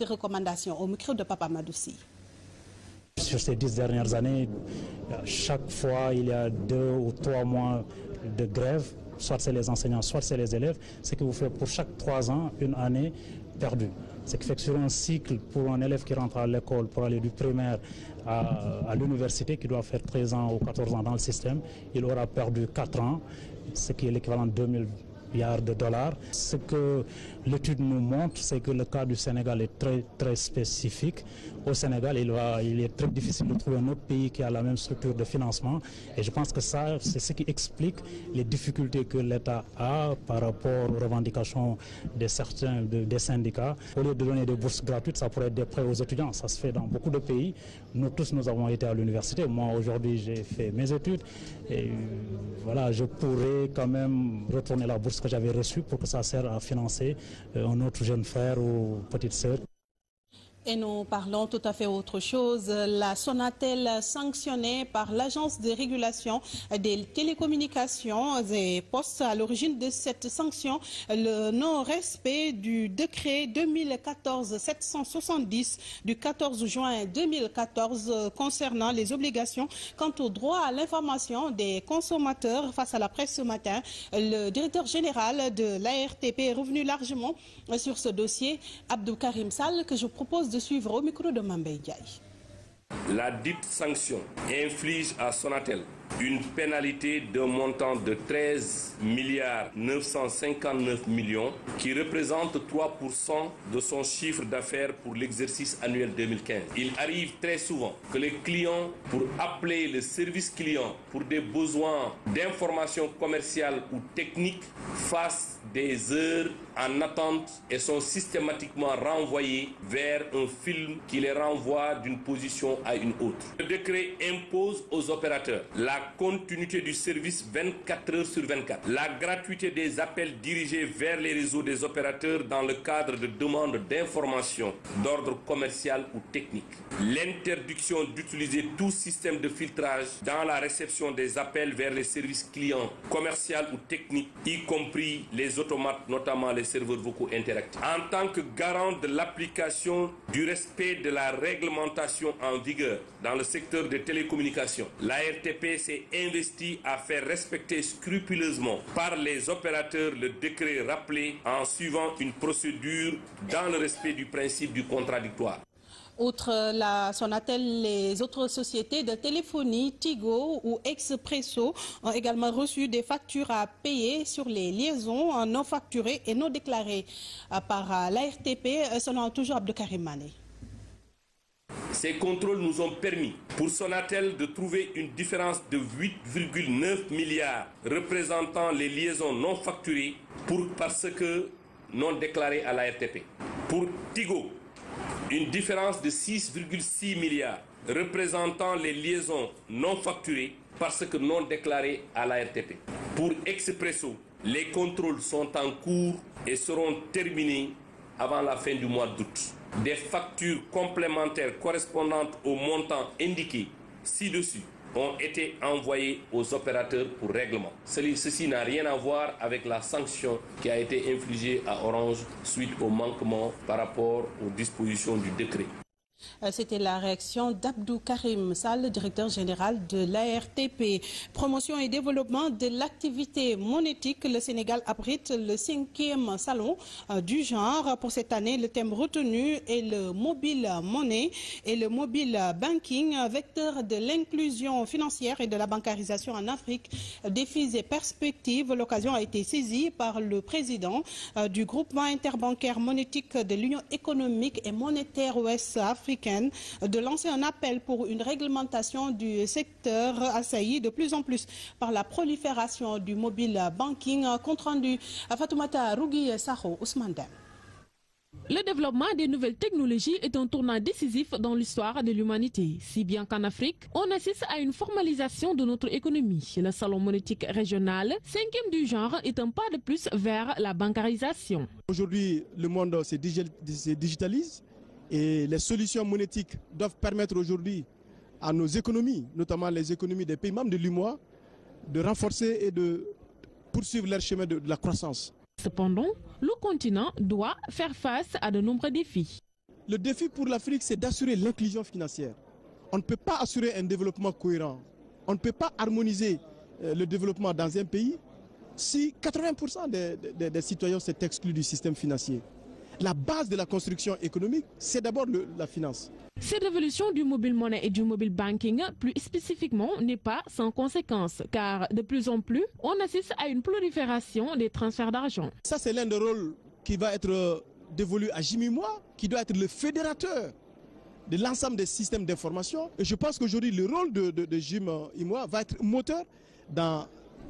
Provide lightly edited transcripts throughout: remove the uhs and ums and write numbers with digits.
Recommandations au micro de Papa Madoussi. Sur ces 10 dernières années, chaque fois il y a 2 ou 3 mois de grève, soit c'est les enseignants, soit c'est les élèves, ce qui vous fait pour chaque 3 ans une année perdue. Ce qui fait que sur un cycle, pour un élève qui rentre à l'école pour aller du primaire à l'université, qui doit faire 13 ans ou 14 ans dans le système, il aura perdu 4 ans, ce qui est l'équivalent de 2000 milliards de dollars. Ce que l'étude nous montre, c'est que le cas du Sénégal est très spécifique. Au Sénégal, il est très difficile de trouver un autre pays qui a la même structure de financement. Et je pense que ça, c'est ce qui explique les difficultés que l'État a par rapport aux revendications de certains des syndicats. Au lieu de donner des bourses gratuites, ça pourrait être des prêts aux étudiants. Ça se fait dans beaucoup de pays. Nous tous, nous avons été à l'université. Moi, aujourd'hui, j'ai fait mes études. Et voilà, je pourrais quand même retourner la bourse que j'avais reçue pour que ça serve à financer un autre jeune frère ou petite sœur. Et nous parlons tout à fait autre chose. La Sonatel sanctionnée par l'Agence de régulation des télécommunications et postes à l'origine de cette sanction, le non-respect du décret 2014-770 du 14 juin 2014 concernant les obligations quant au droit à l'information des consommateurs face à la presse ce matin. Le directeur général de l'ARTP est revenu largement sur ce dossier, Abdou Karim Sall, que je propose de suivre au micro de Mambé Ndiaye. La dite sanction inflige à Sonatel une pénalité d'un montant de 13 milliards 959 millions qui représente 3% de son chiffre d'affaires pour l'exercice annuel 2015. Il arrive très souvent que les clients, pour appeler le service client pour des besoins d'information commerciale ou technique, fassent des heures en attente et sont systématiquement renvoyés vers un film qui les renvoie d'une position à une autre. Le décret impose aux opérateurs la continuité du service 24 heures sur 24, la gratuité des appels dirigés vers les réseaux des opérateurs dans le cadre de demandes d'information d'ordre commercial ou technique, l'interdiction d'utiliser tout système de filtrage dans la réception des appels vers les services clients commerciaux ou techniques, y compris les automates, notamment les serveurs vocaux interactifs. En tant que garant de l'application du respect de la réglementation en vigueur dans le secteur des télécommunications, l'ARTP s'est investi à faire respecter scrupuleusement par les opérateurs le décret rappelé en suivant une procédure dans le respect du principe du contradictoire. Outre la Sonatel, les autres sociétés de téléphonie, Tigo ou Expresso, ont également reçu des factures à payer sur les liaisons non facturées et non déclarées par l'ARTP, selon toujours Abdou Karim Mané. Ces contrôles nous ont permis, pour Sonatel, de trouver une différence de 8,9 milliards représentant les liaisons non facturées parce que non déclarées à l'ARTP. Pour Tigo, une différence de 6,6 milliards représentant les liaisons non facturées parce que non déclarées à l'ARTP. Pour Expresso, les contrôles sont en cours et seront terminés avant la fin du mois d'août. Des factures complémentaires correspondantes au montant indiqué ci-dessus ont été envoyées aux opérateurs pour règlement. Ceci n'a rien à voir avec la sanction qui a été infligée à Orange suite au manquement par rapport aux dispositions du décret. C'était la réaction d'Abdou Karim Sall, directeur général de l'ARTP. Promotion et développement de l'activité monétique. Le Sénégal abrite le 5e salon du genre. Pour cette année, le thème retenu est le mobile money et le mobile banking, vecteur de l'inclusion financière et de la bancarisation en Afrique. Défis et perspectives. L'occasion a été saisie par le président du groupement interbancaire monétique de l'Union économique et monétaire ouest africaine de lancer un appel pour une réglementation du secteur assailli de plus en plus par la prolifération du mobile banking. Compte rendu à Fatoumata Rougui Saho Ousmane Dem. Le développement des nouvelles technologies est un tournant décisif dans l'histoire de l'humanité. Si bien qu'en Afrique, on assiste à une formalisation de notre économie. Le salon monétique régional, 5e du genre, est un pas de plus vers la bancarisation. Aujourd'hui, le monde se digitalise. Et les solutions monétiques doivent permettre aujourd'hui à nos économies, notamment les économies des pays membres de l'UEMOA, de renforcer et de poursuivre leur chemin de la croissance. Cependant, le continent doit faire face à de nombreux défis. Le défi pour l'Afrique, c'est d'assurer l'inclusion financière. On ne peut pas assurer un développement cohérent. On ne peut pas harmoniser le développement dans un pays si 80% des citoyens sont exclus du système financier. La base de la construction économique, c'est d'abord la finance. Cette révolution du mobile money et du mobile banking, plus spécifiquement, n'est pas sans conséquences, car de plus en plus, on assiste à une prolifération des transferts d'argent. Ça, c'est l'un des rôles qui va être dévolu à Jimmy Moi, qui doit être le fédérateur de l'ensemble des systèmes d'information. Et je pense qu'aujourd'hui, le rôle de Jimmy Moi va être moteur dans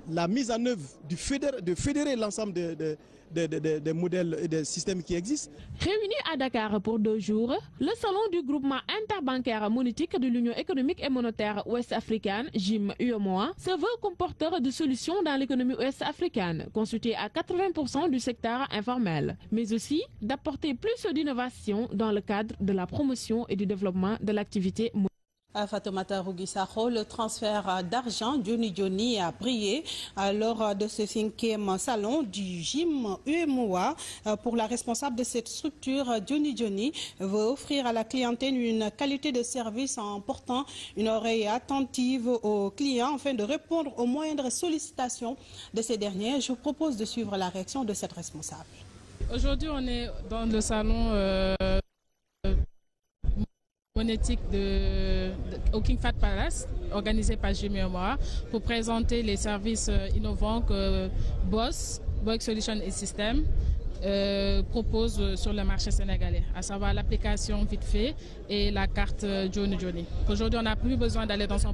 la mise en œuvre de fédérer l'ensemble des modèles et des systèmes qui existent. Réuni à Dakar pour 2 jours, le salon du groupement interbancaire monétique de l'Union économique et monétaire ouest-africaine, JIM-UEMOA, se veut comme porteur de solutions dans l'économie ouest-africaine, constituée à 80% du secteur informel, mais aussi d'apporter plus d'innovation dans le cadre de la promotion et du développement de l'activité monétaire. Fatoumata Rougui-Sakho, le transfert d'argent Johnny a brillé lors de ce 5e salon du JIM-UEMOA. Pour la responsable de cette structure, Johnny veut offrir à la clientèle une qualité de service en portant une oreille attentive aux clients afin de répondre aux moindres sollicitations de ces derniers. Je vous propose de suivre la réaction de cette responsable. Aujourd'hui, on est dans le salon monétique au King Fahd Palace, organisé par JIM-UEMOA, pour présenter les services innovants que BOSS Solutions et Systems propose sur le marché sénégalais, à savoir l'application Vite Fait et la carte Johnny. Aujourd'hui, on n'a plus besoin d'aller dans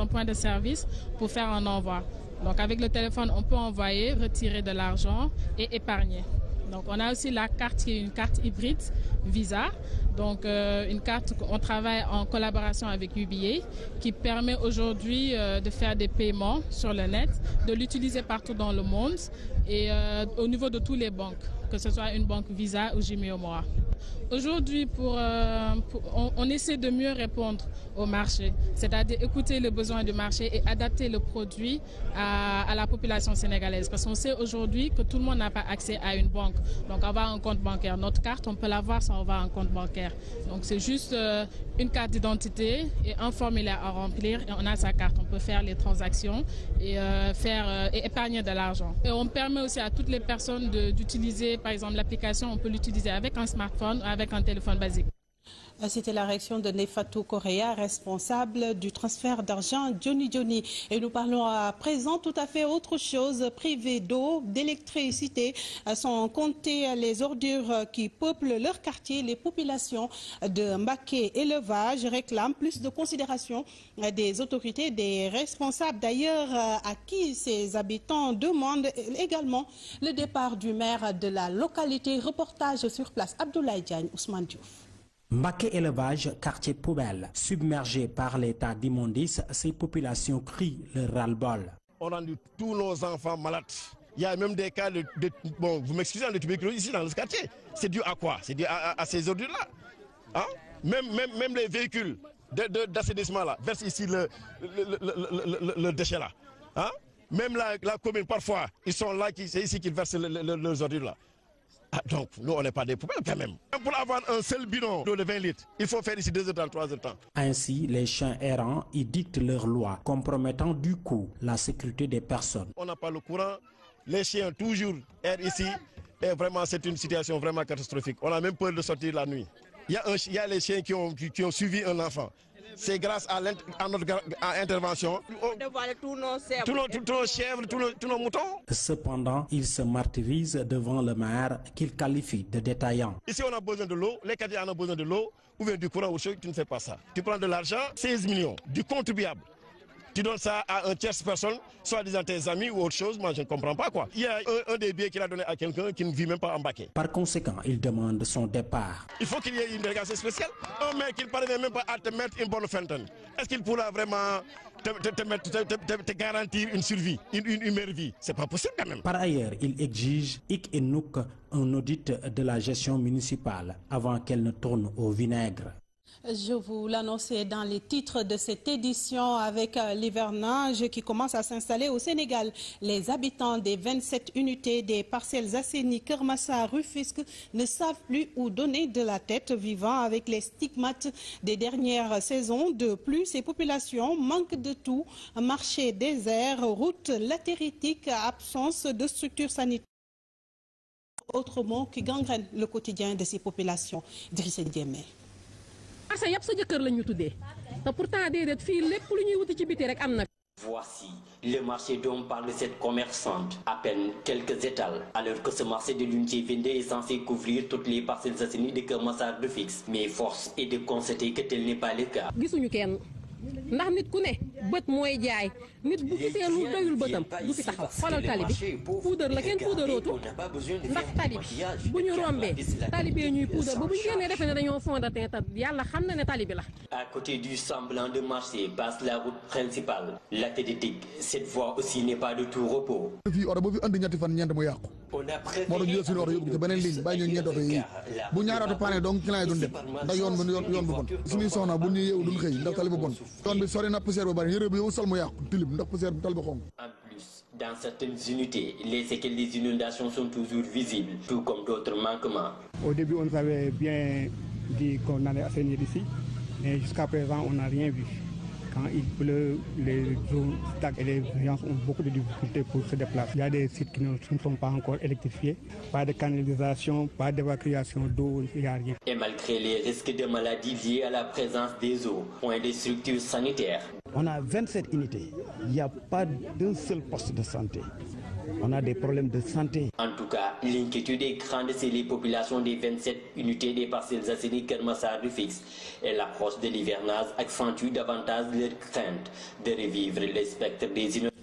un point de service pour faire un envoi. Donc avec le téléphone, on peut envoyer, retirer de l'argent et épargner. Donc on a aussi la carte qui est une carte hybride Visa, donc une carte qu'on travaille en collaboration avec UBA qui permet aujourd'hui de faire des paiements sur le net, de l'utiliser partout dans le monde et au niveau de toutes les banques, que ce soit une banque Visa ou JIM-UEMOA. Aujourd'hui, on essaie de mieux répondre au marché, c'est-à-dire écouter les besoins du marché et adapter le produit à la population sénégalaise. Parce qu'on sait aujourd'hui que tout le monde n'a pas accès à une banque. Donc avoir un compte bancaire, notre carte, on peut l'avoir sans avoir un compte bancaire. Donc c'est juste une carte d'identité et un formulaire à remplir et on a sa carte. On peut faire les transactions et épargner de l'argent. Et on permet aussi à toutes les personnes d'utiliser, par exemple, l'application, on peut l'utiliser avec un smartphone, avec un téléphone basique. C'était la réaction de Nefatou Correa, responsable du transfert d'argent Johnny. Et nous parlons à présent tout à fait autre chose. Privés d'eau, d'électricité, sont comptées les ordures qui peuplent leur quartier. Les populations de Mbaké Élevage réclament plus de considération des autorités, des responsables d'ailleurs, à qui ces habitants demandent également le départ du maire de la localité. Reportage sur place, Abdoulaye Diagne, Ousmane Diouf. Mbaké Élevage, quartier poubelle, submergé par l'état d'immondice, ces populations crient le ras-le-bol. On a rendu tous nos enfants malades. Il y a même des cas bon, vous m'excusez, de tuberculose ici dans le quartier. C'est dû à quoi? C'est dû à ces ordures-là. Hein? Même les véhicules d'assainissement là versent ici le déchet là. Hein? Même la commune, parfois, ils sont là, c'est ici qu'ils versent leurs ordures là. Ah, donc, nous, on n'est pas des poubelles quand même. Pour avoir un seul bidon d'eau de 20 litres, il faut faire ici 2 heures de temps, 3 heures de temps. Ainsi, les chiens errants y dictent leurs lois, compromettant du coup la sécurité des personnes. On n'a pas le courant, les chiens toujours errent ici, et vraiment, c'est une situation vraiment catastrophique. On a même peur de sortir la nuit. Il y a les chiens qui ont suivi un enfant. C'est grâce à notre intervention. On dévoile tous nos chèvres, tous nos moutons. Cependant, ils se martyrisent devant le maire qu'ils qualifient de détaillant. Ici, on a besoin de l'eau, les quartiers en ont besoin de l'eau, ou bien du courant ou chose, tu ne fais pas ça. Tu prends de l'argent, 16 millions, du contribuable. Tu donnes ça à un tierce personne, soit disant tes amis ou autre chose, moi je ne comprends pas quoi. Il y a un des billets qu'il a donné à quelqu'un qui ne vit même pas en Mbaké. Par conséquent, il demande son départ. Il faut qu'il y ait une délégation spéciale. Un mec qui ne parvient même pas à te mettre une bonne fontaine. Est-ce qu'il pourra vraiment te garantir une survie, une meilleure vie? C'est pas possible quand même. Par ailleurs, il exige hic et nunc un audit de la gestion municipale avant qu'elle ne tourne au vinaigre. Je vous l'annonçais dans les titres de cette édition avec l'hivernage qui commence à s'installer au Sénégal. Les habitants des 27 unités des Parcelles Assainies, Keur Massar, Rufisque ne savent plus où donner de la tête, vivant avec les stigmates des dernières saisons. De plus, ces populations manquent de tout. Marché désert, route latéritique, absence de structures sanitaires. Autre mot qui gangrène le quotidien de ces populations. Idrissa Diémé. Voici le marché dont parle cette commerçante. À peine quelques étals, alors que ce marché de l'unité 22 est censé couvrir toutes les Parcelles Assainies de Keur Massar Rufisque. Mais force est de constater que tel n'est pas le cas. ndax nit ku ne bët mooy jaay nit bu gisee lu doyul bëtam du fi taxaw xoolal tali bi puudar la kenn puudarootu ndax tali bi bu ñu rombee tali bi ñuy puudar ba bu ñu génnee defe ne dañoo fondatin ta yàlla xam na ne tali bi la. À côté du semblant de marché passe la route principale, la Tététique. Cette voie aussi n'est pas de tout repos. fii oto bu fi andi ñetti fan ñeent mu yàqu moo tax ñu jël suñu oto yóbbu ko beneen ligne bàyyi ñu ñeenti oto yi bu ñaari oto paane donc client yi duñ dem ndax yoon bu bon suñuy soxna bu ñu yeewu duñ xëy ndax tali bu bon yoon bi sori na poussière bu bari yére bi yow sol mu yàqu tilib ndax poussière bi tali bi xonk. En plus, dans certaines unités, les séquelles des inondations sont toujours visibles, tout comme d'autres manquements. Au début, on nous avait bien dit qu'on allait assainir ici, mais jusqu'à présent, on n'a rien vu. Quand il pleut, les zones stagnent et les gens ont beaucoup de difficultés pour se déplacer. Il y a des sites qui ne sont pas encore électrifiés, pas de canalisation, pas d'évacuation d'eau, il n'y a rien. Et malgré les risques de maladies liés à la présence des eaux, point de structures sanitaires. On a 27 unités, il n'y a pas d'un seul poste de santé. On a des problèmes de santé. En tout cas, l'inquiétude est grande chez les populations des 27 unités des Parcelles Assainies Keur Massar Rufisque. Et l'approche de l'hivernage accentue davantage leur crainte de revivre le spectre des inondations.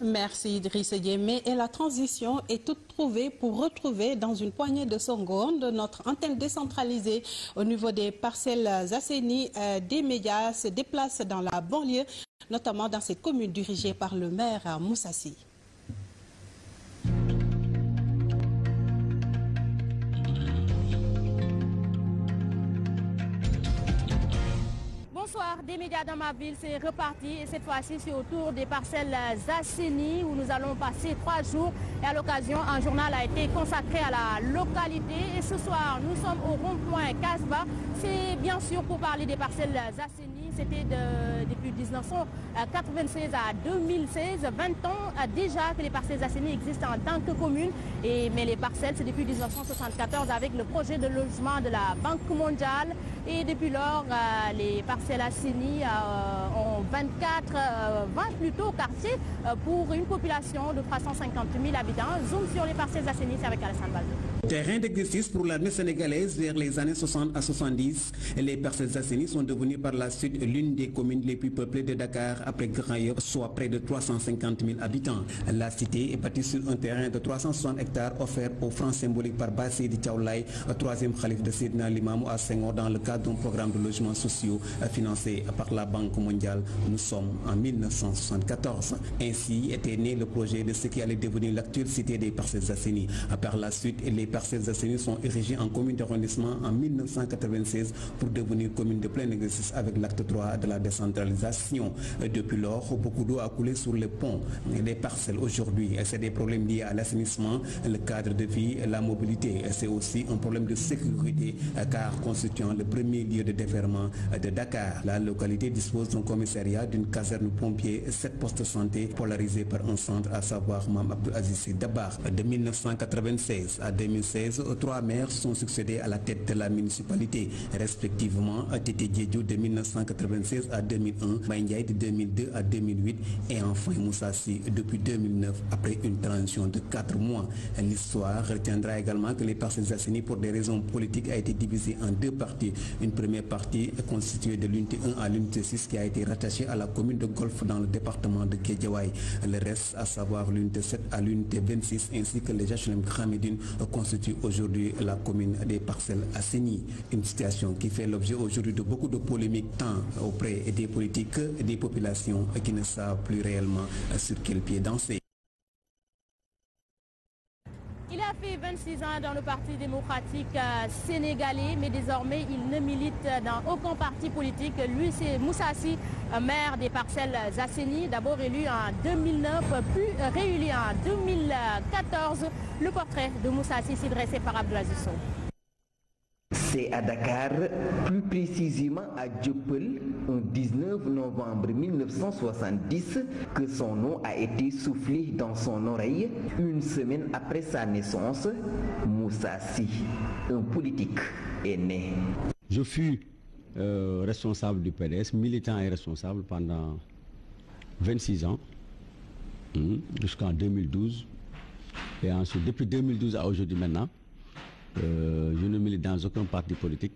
Merci Idrissa Diémé. Et la transition est toute trouvée pour retrouver dans une poignée de secondes notre antenne décentralisée au niveau des Parcelles Assainies. Des médias se déplacent dans la banlieue, notamment dans cette commune dirigée par le maire Moussassi. Bonsoir, des médias dans ma ville, c'est reparti et cette fois-ci c'est au tour des Parcelles Assainies où nous allons passer 3 jours et à l'occasion un journal a été consacré à la localité et ce soir nous sommes au rond-point Casbah. C'est bien sûr pour parler des Parcelles Assainies. C'était depuis 1996 à 2016, 20 ans déjà que les Parcelles Assainies existent en tant que commune. Mais les parcelles, c'est depuis 1974 avec le projet de logement de la Banque mondiale. Et depuis lors, les Parcelles Assainies ont 20 plutôt quartiers pour une population de 350 000 habitants. Zoom sur les Parcelles Assainies, c'est avec Alassane Balde. Terrain d'exercice pour l'armée sénégalaise vers les années 60 à 70, les Parcelles Assainies sont devenues par la suite l'une des communes les plus peuplées de Dakar après Grand Yoff, soit près de 350 000 habitants. La cité est bâtie sur un terrain de 360 hectares offert aux francs symboliques par Bassé Di Thiaoulaye, troisième khalife de Seydina Limamou à Senghor dans le cadre d'un programme de logements sociaux financé par la Banque mondiale. Nous sommes en 1974. Ainsi était né le projet de ce qui allait devenir l'actuelle cité des Parcelles Assainies. Par la suite, les Parcelles Assainies sont érigées en commune d'arrondissement en 1996 pour devenir commune de plein exercice avec l'acte 3 de la décentralisation. Depuis lors, beaucoup d'eau a coulé sur les ponts des parcelles. Aujourd'hui, c'est des problèmes liés à l'assainissement, le cadre de vie, la mobilité. C'est aussi un problème de sécurité car constituant le premier lieu de déferlement de Dakar. La localité dispose d'un commissariat, d'une caserne pompier, 7 postes de santé polarisés par un centre, à savoir Mam Abdou Aziz Dabar. De 1996 à 2016, 3 maires sont succédés à la tête de la municipalité, respectivement Tété Diédhiou de 1996 à 2001, Baye de 2002 à 2008 et enfin Moussassi depuis 2009 après une transition de 4 mois. L'histoire retiendra également que les Parcelles Assainies pour des raisons politiques a été divisée en 2 parties. Une première partie constituée de l'unité 1 à l'unité 6 qui a été rattachée à la commune de Golf dans le département de Guédiawaye. Le reste, à savoir l'unité 7 à l'unité 26 ainsi que les HLM Grand Médine constitue aujourd'hui la commune des Parcelles Assainies. Une situation qui fait l'objet aujourd'hui de beaucoup de polémiques tant auprès des politiques que des populations qui ne savent plus réellement sur quel pied danser. Il a fait 6 ans dans le Parti démocratique sénégalais, mais désormais il ne milite dans aucun parti politique. Lui, c'est Moussa Sy, maire des Parcelles Assainies, d'abord élu en 2009, puis réélu en 2014. Le portrait de Moussa Sy s'est dressé par Abdoulaziz Sow. C'est à Dakar, plus précisément à Dieuppeul, le 19 novembre 1970, que son nom a été soufflé dans son oreille une semaine après sa naissance. Moussa Sy, un politique, est né. Je fus responsable du PDS, militant et responsable pendant 26 ans, jusqu'en 2012. Et ensuite, depuis 2012 à aujourd'hui maintenant, je ne milite dans aucun parti politique.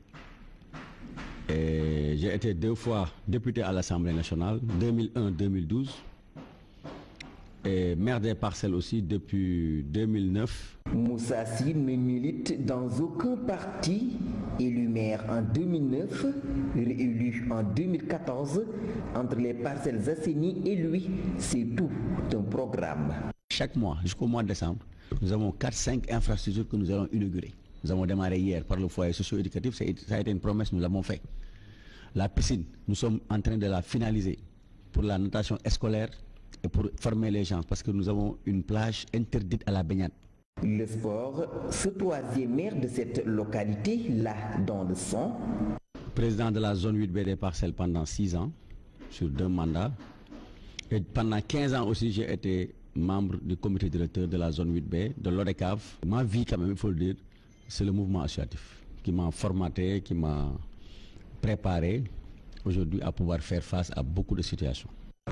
J'ai été 2 fois député à l'Assemblée nationale, 2001-2012, et maire des Parcelles aussi depuis 2009. Moussa Sy ne milite dans aucun parti, élu maire en 2009, réélu en 2014, entre les Parcelles Assainies et lui, c'est tout un programme. Chaque mois, jusqu'au mois de décembre, nous avons 4-5 infrastructures que nous allons inaugurer. Nous avons démarré hier par le foyer socio-éducatif, ça a été une promesse, nous l'avons fait. La piscine, nous sommes en train de la finaliser pour la natation scolaire et pour former les gens, parce que nous avons une plage interdite à la baignade. Le sport, ce 3e maire de cette localité, là dans le sang. Président de la zone 8B des Parcelles pendant 6 ans, sur 2 mandats. Et pendant 15 ans aussi, j'ai été membre du comité directeur de la zone 8B, de l'ODECAV. Ma vie, quand même, il faut le dire, c'est le mouvement associatif qui m'a formaté, qui m'a préparé aujourd'hui à pouvoir faire face à beaucoup de situations.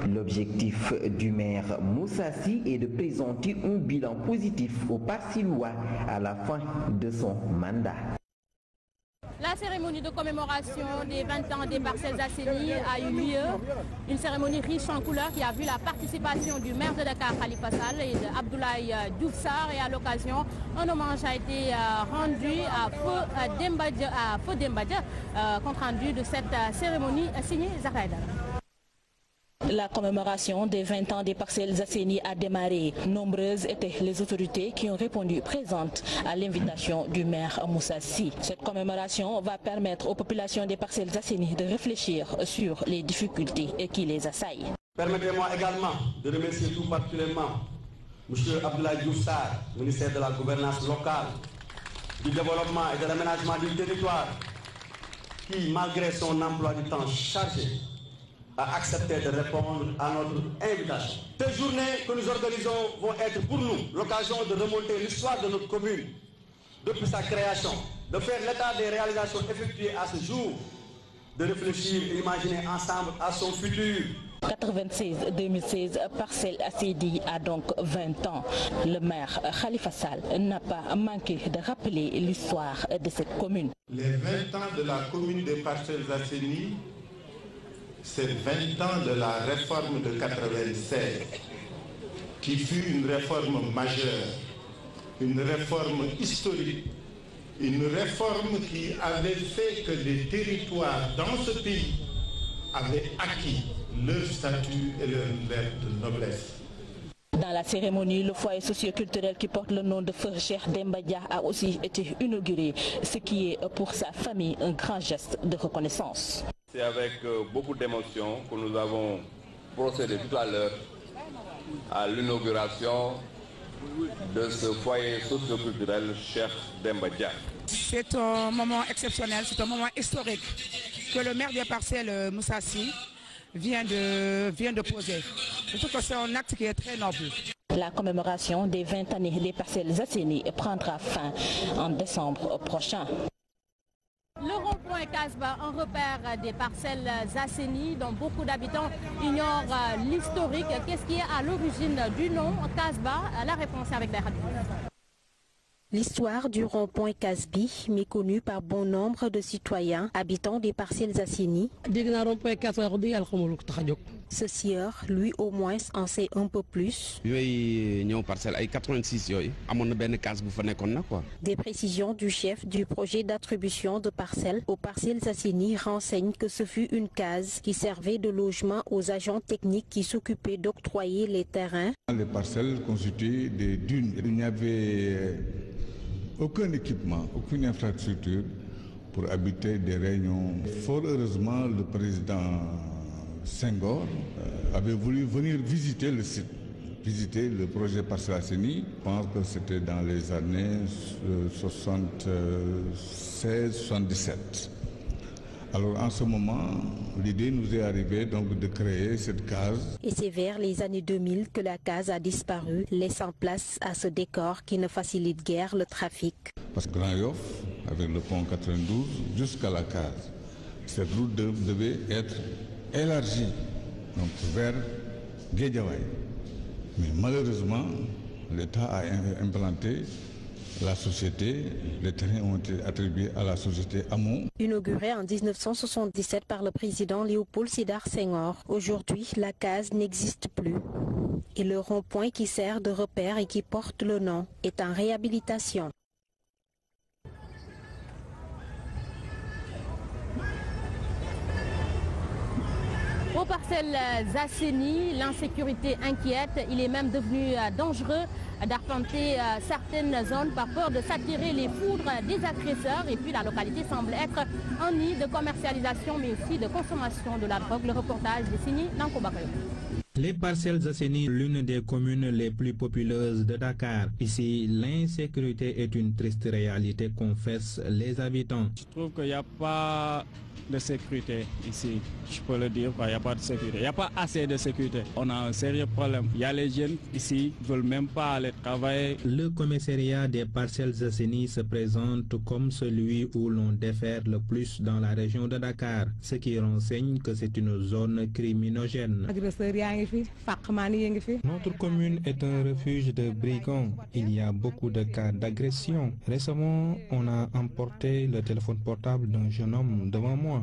L'objectif du maire Moussa Sy est de présenter un bilan positif aux Parcellois à la fin de son mandat. La cérémonie de commémoration des 20 ans des Parcelles Assainies a eu lieu. Une cérémonie riche en couleurs qui a vu la participation du maire de Dakar, Khalifa Sall, et d'Abdoulaye Diouf Sarr. Et à l'occasion, un hommage a été rendu à Feu Dembadja, compte rendu de cette cérémonie signé Zahra. La commémoration des 20 ans des Parcelles Assainies a démarré. Nombreuses étaient les autorités qui ont répondu présentes à l'invitation du maire Moussa Sy. Cette commémoration va permettre aux populations des Parcelles Assainies de réfléchir sur les difficultés qui les assaillent. Permettez-moi également de remercier tout particulièrement M. Abdoulaye Diouf Sarr, ministère de la Gouvernance locale, du développement et de l'aménagement du territoire, qui, malgré son emploi du temps chargé, a accepté de répondre à notre invitation. Ces journées que nous organisons vont être pour nous l'occasion de remonter l'histoire de notre commune depuis sa création, de faire l'état des réalisations effectuées à ce jour, de réfléchir et imaginer ensemble à son futur. 96-2016, Parcelles Assainies a donc 20 ans. Le maire Khalifa Sall n'a pas manqué de rappeler l'histoire de cette commune. Les 20 ans de la commune des Parcelles Assainies, c'est 20 ans de la réforme de 96, qui fut une réforme majeure, une réforme historique, une réforme qui avait fait que les territoires dans ce pays avaient acquis leur statut et leur lettre de noblesse. Dans la cérémonie, le foyer socio-culturel qui porte le nom de Feu Cheikh Dembadja a aussi été inauguré, ce qui est pour sa famille un grand geste de reconnaissance. C'est avec beaucoup d'émotion que nous avons procédé tout à l'heure à l'inauguration de ce foyer socio-culturel Cheikh Dembadja. C'est un moment exceptionnel, c'est un moment historique que le maire des Parcelles, Moussa Sy, vient de poser. Je trouve que c'est un acte qui est très noble. La commémoration des 20 années des Parcelles Assainies prendra fin en décembre prochain. Le rond-point Casbah, un repère des Parcelles Assainies dont beaucoup d'habitants ignorent l'historique. Qu'est-ce qui est à l'origine du nom Casbah? La réponse est avec les radios. L'histoire du rond-point Casbi, méconnu par bon nombre de citoyens habitants des Parcelles Assainies. Ce sieur, lui au moins, en sait un peu plus. Des précisions du chef du projet d'attribution de parcelles aux Parcelles Assainies renseignent que ce fut une case qui servait de logement aux agents techniques qui s'occupaient d'octroyer les terrains. Les parcelles constituaient des dunes. Il n'y avait aucun équipement, aucune infrastructure pour habiter des réunions. Fort heureusement, le président Senghor avait voulu venir visiter le site, visiter le projet Parcelles Assainies. Je pense que c'était dans les années 76-77. Alors en ce moment, l'idée nous est arrivée donc de créer cette case. Et c'est vers les années 2000 que la case a disparu, laissant place à ce décor qui ne facilite guère le trafic. Parce que Grand Yoff, avec le pont 92 jusqu'à la case, cette route devait être élargie donc vers Guédiawaye. Mais malheureusement, l'État a implanté la société, les terrains ont été attribués à la société Amont. Inaugurée en 1977 par le président Léopold Sédar Senghor, aujourd'hui la case n'existe plus. Et le rond-point qui sert de repère et qui porte le nom est en réhabilitation. Aux Parcelles Assainies, l'insécurité inquiète. Il est même devenu dangereux d'arpenter certaines zones par peur de s'attirer les foudres des agresseurs. Et puis la localité semble être un nid de commercialisation mais aussi de consommation de la drogue. Le reportage de Sini Nankobakayo. Les Parcelles Assainies, l'une des communes les plus populeuses de Dakar. Ici, l'insécurité est une triste réalité, confessent les habitants. Je trouve qu'il n'y a pas de sécurité ici, je peux le dire, il n'y a pas de sécurité, il n'y a pas assez de sécurité. On a un sérieux problème. Il y a les jeunes ici qui ne veulent même pas aller travailler. Le commissariat des Parcelles Assainies se présente comme celui où l'on défère le plus dans la région de Dakar, ce qui renseigne que c'est une zone criminogène. Notre commune est un refuge de brigands. Il y a beaucoup de cas d'agression. Récemment, on a emporté le téléphone portable d'un jeune homme devant moi.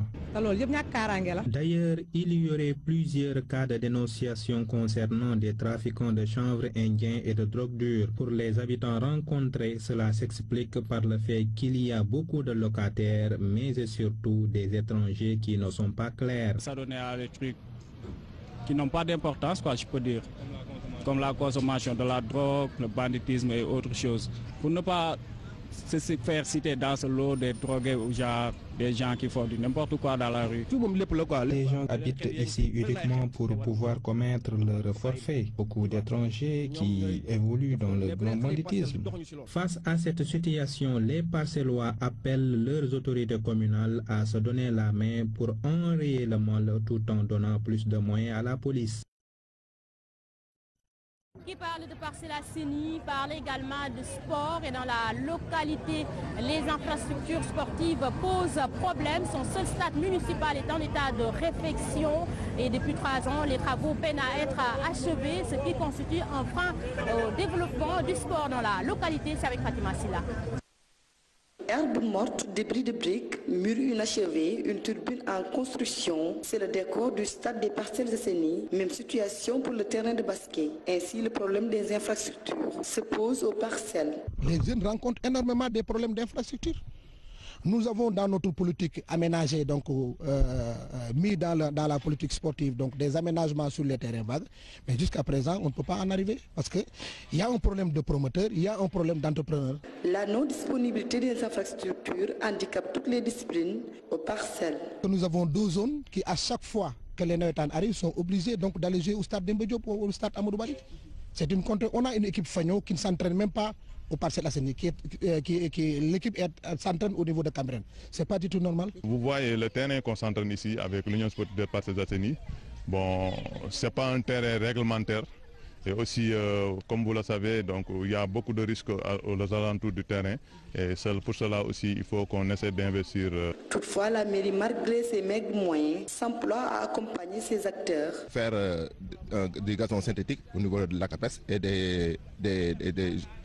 D'ailleurs, il y aurait plusieurs cas de dénonciation concernant des trafiquants de chanvre indiens et de drogue dure. Pour les habitants rencontrés, cela s'explique par le fait qu'il y a beaucoup de locataires, mais surtout des étrangers qui ne sont pas clairs. Ça donne à des trucs qui n'ont pas d'importance, quoi, je peux dire, comme la consommation de la drogue, le banditisme et autres choses. Pour ne pas se faire citer dans ce lot des drogués ou genre des gens qui font du n'importe quoi dans la rue. Les gens habitent ici uniquement pour pouvoir commettre leur forfait. Beaucoup d'étrangers qui évoluent dans le grand banditisme. Face à cette situation, les Parcellois appellent leurs autorités communales à se donner la main pour enrayer le mal tout en donnant plus de moyens à la police. Qui parle de Parcelles Assainies, parle également de sport et dans la localité, les infrastructures sportives posent problème. Son seul stade municipal est en état de réfection et depuis 3 ans, les travaux peinent à être achevés, ce qui constitue un frein au développement du sport dans la localité. C'est avec Fatima Silla. Herbes mortes, débris de briques, murs inachevés, une turbine en construction, c'est le décor du stade des Parcelles Assainies. Même situation pour le terrain de basket. Ainsi, le problème des infrastructures se pose aux parcelles. Les jeunes rencontrent énormément des problèmes d'infrastructures. Nous avons dans notre politique aménagé, donc mis dans la politique sportive, donc des aménagements sur les terrains vagues. Mais jusqu'à présent, on ne peut pas en arriver parce qu'il y a un problème de promoteurs, il y a un problème d'entrepreneurs. La non-disponibilité des infrastructures handicape toutes les disciplines aux parcelles. Nous avons 2 zones qui, à chaque fois que les Nawetan arrivent, sont obligés donc d'aller jouer au stade Demba Diop ou au stade Amadou Barry. C'est une contre. On a une équipe Fagnon qui ne s'entraîne même pas au Parcelles Assainies, l'équipe s'entraîne au niveau de Cameroun. C'est pas du tout normal. Vous voyez le terrain qu'on s'entraîne ici avec l'Union sportive des Parcelles Assainies. Bon, c'est pas un terrain réglementaire. Et aussi, comme vous le savez, donc, il y a beaucoup de risques aux alentours du terrain. Et pour cela aussi, il faut qu'on essaie d'investir. Toutefois, la mairie, malgré ses maigres moyens, s'emploie à accompagner ses acteurs. Faire du gazon synthétique au niveau de la CAPES et des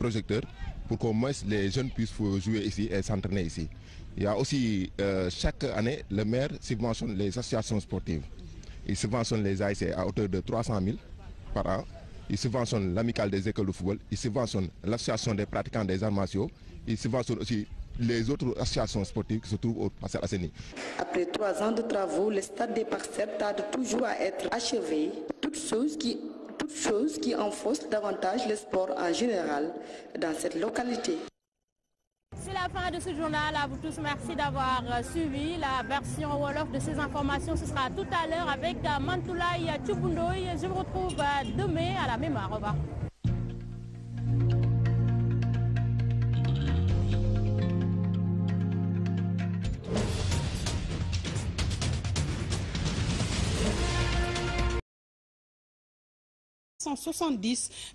projecteurs pour qu'au moins les jeunes puissent jouer ici et s'entraîner ici. Il y a aussi, chaque année, le maire subventionne les associations sportives. Il subventionne les ASC à hauteur de 300 000 par an. Il subventionne l'amicale des écoles de football, il subventionne l'association des pratiquants des arts martiaux, il subventionne aussi les autres associations sportives qui se trouvent au Parcelles Assainies. Après 3 ans de travaux, le stade des Parcelles tarde toujours à être achevé, toute chose qui enfonce davantage le sport en général dans cette localité. C'est la fin de ce journal. À vous tous, merci d'avoir suivi la version Wolof de ces informations. Ce sera tout à l'heure avec Mantoulaye Tchouboundoy. Je vous retrouve demain à la même heure. Au revoir.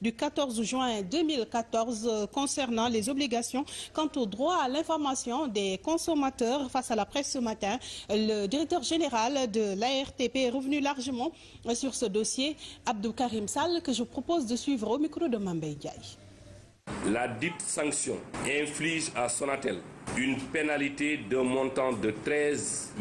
Du 14 juin 2014 concernant les obligations quant au droit à l'information des consommateurs face à la presse ce matin. Le directeur général de l'ARTP est revenu largement sur ce dossier, Abdou Karim Sall, que je propose de suivre au micro de Mambé Ndiaye. La dite sanction inflige à Sonatel une pénalité d'un montant de 13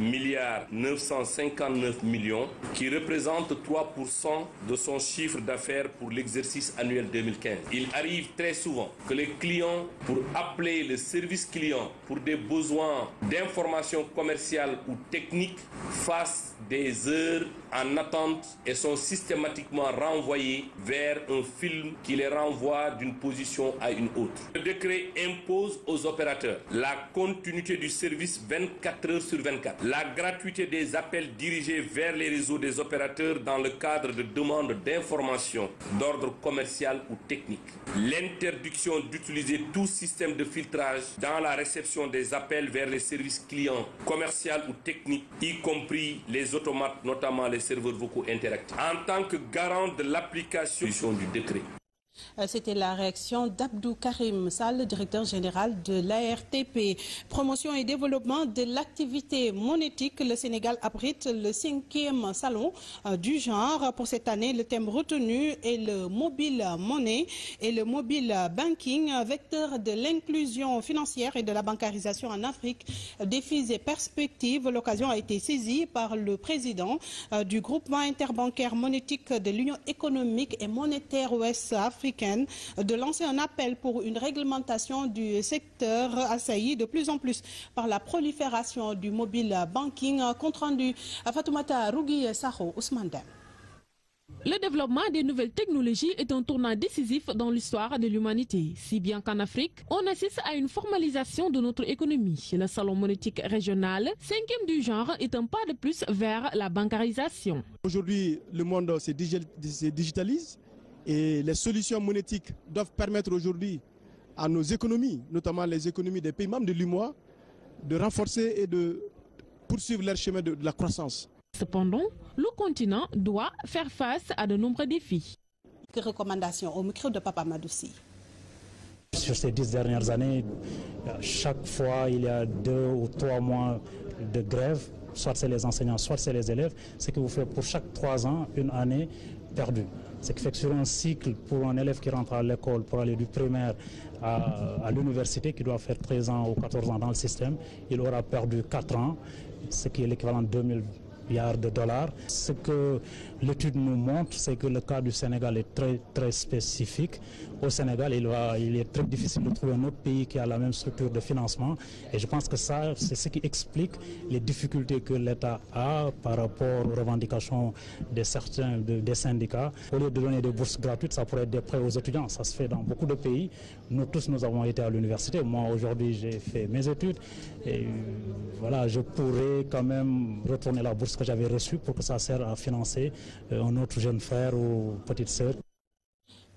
959 millions qui représente 3% de son chiffre d'affaires pour l'exercice annuel 2015. Il arrive très souvent que les clients, pour appeler le service client pour des besoins d'information commerciale ou technique, fassent des heures en attente et sont systématiquement renvoyés vers un film qui les renvoie d'une position à une autre. Le décret impose aux opérateurs la continuité du service 24 heures sur 24, la gratuité des appels dirigés vers les réseaux des opérateurs dans le cadre de demandes d'information d'ordre commercial ou technique, l'interdiction d'utiliser tout système de filtrage dans la réception des appels vers les services clients, commercial ou techniques, y compris les automates, notamment les serveurs vocaux interactifs, en tant que garant de l'application du décret. C'était la réaction d'Abdou Karim Sall, directeur général de l'ARTP. Promotion et développement de l'activité monétique. Le Sénégal abrite le 5e salon du genre. Pour cette année, le thème retenu est le mobile money et le mobile banking, vecteur de l'inclusion financière et de la bancarisation en Afrique. Défis et perspectives. L'occasion a été saisie par le président du groupement interbancaire monétique de l'Union économique et monétaire ouest-africaine de lancer un appel pour une réglementation du secteur assailli de plus en plus par la prolifération du mobile banking. Compte rendu à Fatoumata Rougui Saho Ousmane Dem. Le développement des nouvelles technologies est un tournant décisif dans l'histoire de l'humanité. Si bien qu'en Afrique, on assiste à une formalisation de notre économie. Le salon monétique régional, 5e du genre, est un pas de plus vers la bancarisation. Aujourd'hui, le monde se digitalise. Et les solutions monétiques doivent permettre aujourd'hui à nos économies, notamment les économies des pays membres de l'UMOA, de renforcer et de poursuivre leur chemin de la croissance. Cependant, le continent doit faire face à de nombreux défis. Quelles recommandations au micro de Papa Madoussi? Sur ces 10 dernières années, chaque fois il y a 2 ou 3 mois de grève, soit c'est les enseignants, soit c'est les élèves, ce qui vous fait pour chaque 3 ans une année perdue. Ce qui fait que sur un cycle, pour un élève qui rentre à l'école pour aller du primaire à l'université, qui doit faire 13 ans ou 14 ans dans le système, il aura perdu 4 ans, ce qui est l'équivalent de 2000 milliards de dollars. Ce que l'étude nous montre, c'est que le cas du Sénégal est très spécifique. Au Sénégal, il est très difficile de trouver un autre pays qui a la même structure de financement. Et je pense que ça, c'est ce qui explique les difficultés que l'État a par rapport aux revendications de certains des syndicats. Au lieu de donner des bourses gratuites, ça pourrait être des prêts aux étudiants. Ça se fait dans beaucoup de pays. Nous tous, nous avons été à l'université. Moi, aujourd'hui, j'ai fait mes études. Et voilà, je pourrais quand même retourner la bourse que j'avais reçue pour que ça serve à financer un autre jeune frère ou petite sœur.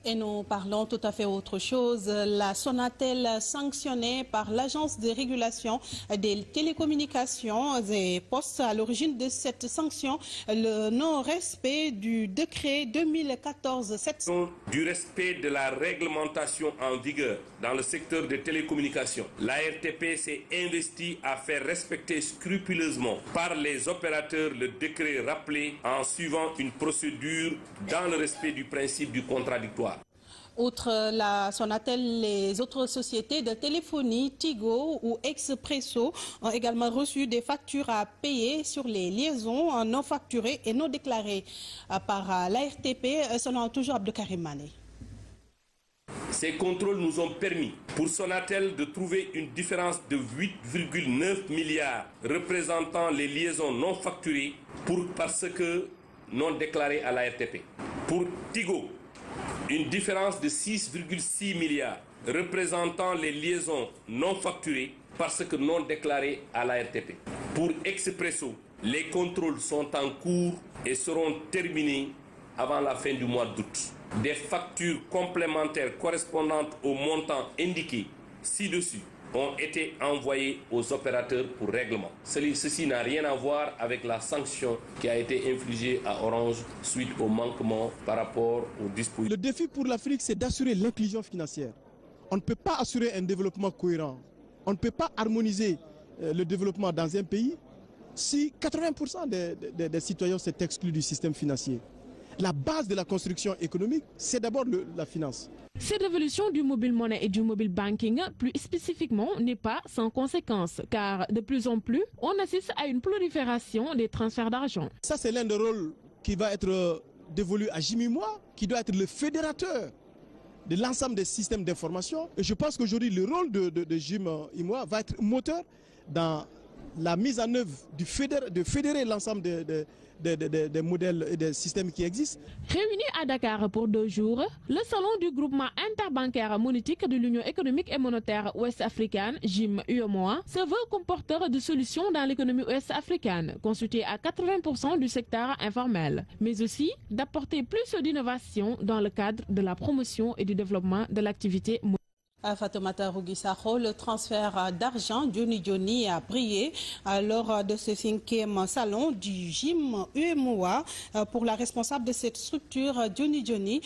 Et nous parlons tout à fait autre chose. La Sonatel sanctionnée par l'Agence de régulation des télécommunications et postes. À l'origine de cette sanction, le non-respect du décret 2014-700. Du respect de la réglementation en vigueur dans le secteur des télécommunications, l'ARTP s'est investie à faire respecter scrupuleusement par les opérateurs le décret rappelé en suivant une procédure dans le respect du principe du contradictoire. Outre la Sonatel, les autres sociétés de téléphonie, Tigo ou Expresso, ont également reçu des factures à payer sur les liaisons non facturées et non déclarées par l'ARTP, selon toujours Abdou Karim Mané. Ces contrôles nous ont permis, pour Sonatel, de trouver une différence de 8,9 milliards représentant les liaisons non facturées parce que non déclarées à l'ARTP. Pour Tigo, une différence de 6,6 milliards représentant les liaisons non facturées parce que non déclarées à l'ARTP. Pour Expresso, les contrôles sont en cours et seront terminés avant la fin du mois d'août. Des factures complémentaires correspondantes au montant indiqué ci-dessus ont été envoyées aux opérateurs pour règlement. Ceci n'a rien à voir avec la sanction qui a été infligée à Orange suite au manquement par rapport aux dispositions. Le défi pour l'Afrique, c'est d'assurer l'inclusion financière. On ne peut pas assurer un développement cohérent. On ne peut pas harmoniser le développement dans un pays si 80% des citoyens sont exclus du système financier. La base de la construction économique, c'est d'abord la finance. Cette révolution du mobile money et du mobile banking, plus spécifiquement, n'est pas sans conséquences, car de plus en plus, on assiste à une prolifération des transferts d'argent. Ça, c'est l'un des rôles qui va être dévolu à Jim Imoa, qui doit être le fédérateur de l'ensemble des systèmes d'information. Et je pense qu'aujourd'hui, le rôle de Jim Imoa va être moteur dans la mise en œuvre de fédérer l'ensemble des modèles et des systèmes qui existent. Réuni à Dakar pour 2 jours, le salon du groupement interbancaire monétique de l'Union économique et monétaire ouest-africaine, JIM UEMOA, se veut comme porteur de solutions dans l'économie ouest-africaine, constituée à 80% du secteur informel, mais aussi d'apporter plus d'innovation dans le cadre de la promotion et du développement de l'activité monétaire. À Fatoumata Rougissaho, le transfert d'argent Johnny a brillé lors de ce 5e salon du JIM UEMOA. Pour la responsable de cette structure, Johnny